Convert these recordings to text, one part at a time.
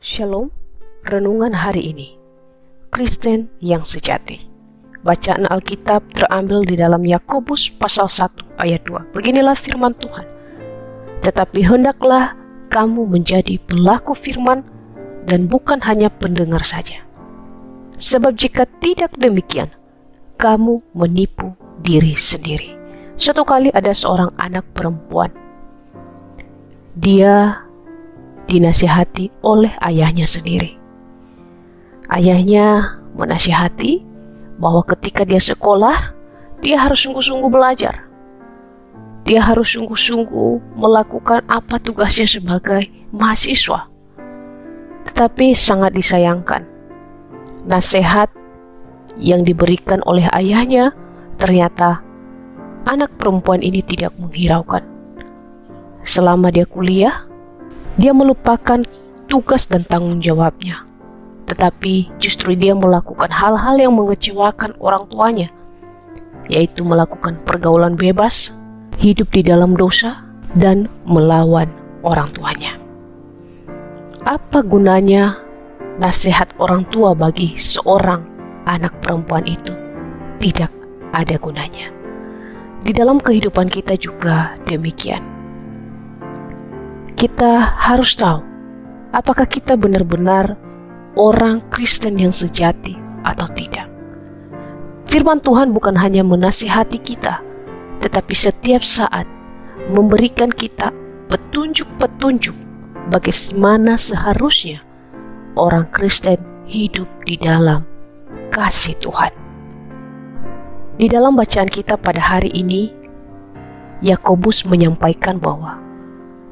Shalom, renungan hari ini, Kristen yang sejati. Bacaan Alkitab terambil di dalam Yakobus pasal 1 ayat 2. Beginilah firman Tuhan. Tetapi hendaklah kamu menjadi pelaku firman dan bukan hanya pendengar saja. Sebab jika tidak demikian, kamu menipu diri sendiri. Suatu kali ada seorang anak perempuan. Dia dinasihati oleh ayahnya sendiri. Ayahnya menasihati bahwa ketika dia sekolah, dia harus sungguh-sungguh belajar. Dia harus sungguh-sungguh melakukan apa tugasnya sebagai mahasiswa. Tetapi sangat disayangkan, nasihat yang diberikan oleh ayahnya ternyata anak perempuan ini tidak menghiraukan. Selama dia kuliah, dia melupakan tugas dan tanggung jawabnya, tetapi justru dia melakukan hal-hal yang mengecewakan orang tuanya, yaitu melakukan pergaulan bebas, hidup di dalam dosa, dan melawan orang tuanya. Apa gunanya nasihat orang tua bagi seorang anak perempuan itu? Tidak ada gunanya. Di dalam kehidupan kita juga demikian. Kita harus tahu apakah kita benar-benar orang Kristen yang sejati atau tidak. Firman Tuhan bukan hanya menasihati kita, tetapi setiap saat memberikan kita petunjuk-petunjuk bagaimana seharusnya orang Kristen hidup di dalam kasih Tuhan. Di dalam bacaan kita pada hari ini, Yakobus menyampaikan bahwa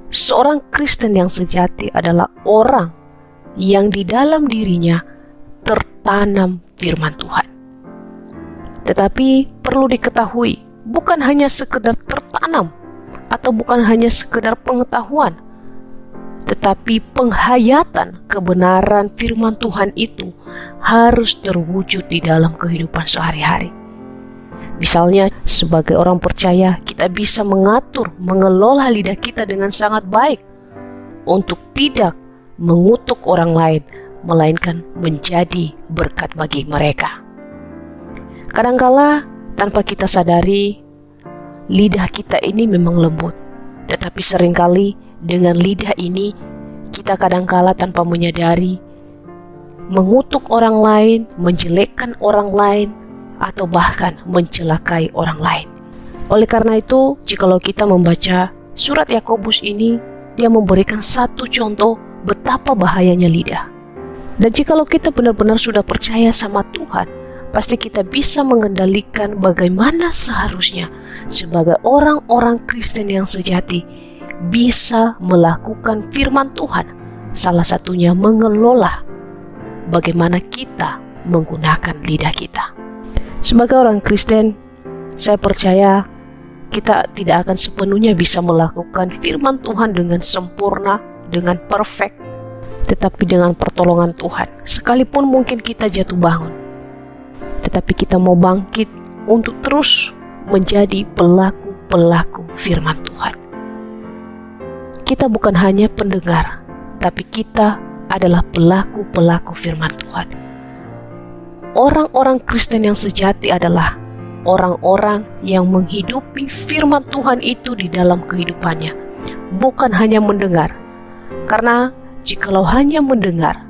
seorang Kristen yang sejati adalah orang yang di dalam dirinya tertanam firman Tuhan. Tetapi perlu diketahui, bukan hanya sekedar tertanam atau bukan hanya sekedar pengetahuan, tetapi penghayatan kebenaran firman Tuhan itu harus terwujud di dalam kehidupan sehari-hari. Misalnya, sebagai orang percaya, kita bisa mengatur, mengelola lidah kita dengan sangat baik untuk tidak mengutuk orang lain, melainkan menjadi berkat bagi mereka. Kadangkala tanpa kita sadari, lidah kita ini memang lembut, tetapi seringkali dengan lidah ini kita kadangkala tanpa menyadari mengutuk orang lain, menjelekkan orang lain, atau bahkan mencelakai orang lain. Oleh karena itu, jikalau kita membaca surat Yakobus ini, dia memberikan satu contoh betapa bahayanya lidah. Dan jikalau kita benar-benar sudah percaya sama Tuhan, pasti kita bisa mengendalikan bagaimana seharusnya sebagai orang-orang Kristen yang sejati bisa melakukan firman Tuhan. Salah satunya mengelola bagaimana kita menggunakan lidah kita. Sebagai orang Kristen, saya percaya kita tidak akan sepenuhnya bisa melakukan firman Tuhan dengan sempurna, dengan perfect, tetapi dengan pertolongan Tuhan. Sekalipun mungkin kita jatuh bangun, tetapi kita mau bangkit untuk terus menjadi pelaku-pelaku firman Tuhan. Kita bukan hanya pendengar, tapi kita adalah pelaku-pelaku firman Tuhan. Orang-orang Kristen yang sejati adalah orang-orang yang menghidupi firman Tuhan itu di dalam kehidupannya, bukan hanya mendengar. Karena jikalau hanya mendengar,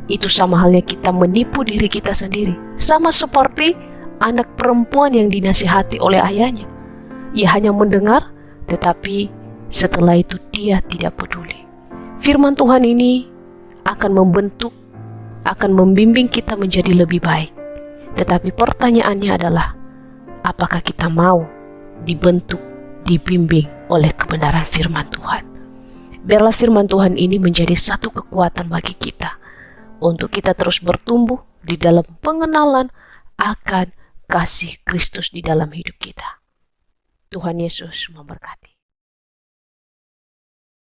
itu sama halnya kita menipu diri kita sendiri. Sama seperti anak perempuan yang dinasihati oleh ayahnya. Ia hanya mendengar, tetapi setelah itu dia tidak peduli. Firman Tuhan ini akan membentuk, akan membimbing kita menjadi lebih baik. Tetapi pertanyaannya adalah, apakah kita mau dibentuk, dibimbing oleh kebenaran firman Tuhan? Biarlah firman Tuhan ini menjadi satu kekuatan bagi kita, untuk kita terus bertumbuh di dalam pengenalan akan kasih Kristus di dalam hidup kita. Tuhan Yesus memberkati.